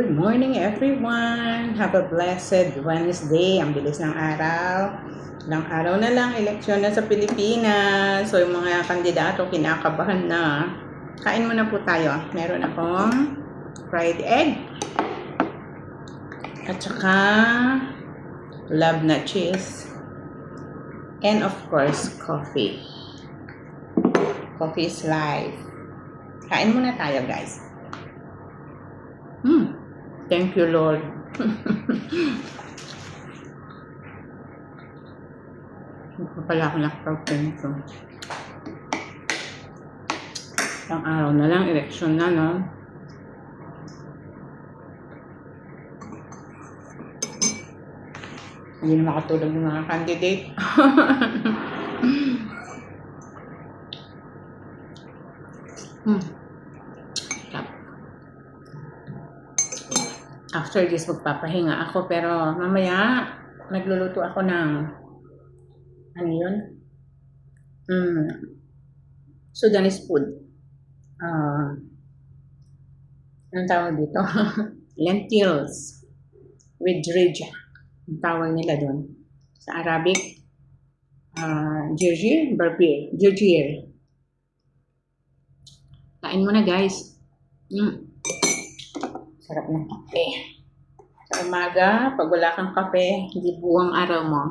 Good morning everyone! Have a blessed Wednesday. Ang bilis ng araw. Ilang araw na lang, eleksyon na sa Pilipinas. So yung mga kandidato kinakabahan na. Kain muna po tayo. Meron akong fried egg. At saka love na cheese. And of course, coffee. Coffee is life. Kain muna tayo guys. Thank you, Lord. Hindi ko pala ako nakapagpin ito. Isang araw na lang, election na, no? Hindi na makatulog ng mga candidate. After this, magpapahinga ako. Pero mamaya, nagluluto ako ng ano yun? Sudanese food. Anong tawag dito? Lentils with rija. Ang tawag nila doon. Sa Arabic, jirjir, barbir. Jirjir. Kain mo na guys. Sarap ng kape. Sa umaga, pag wala kang kape, hindi buwang araw mo.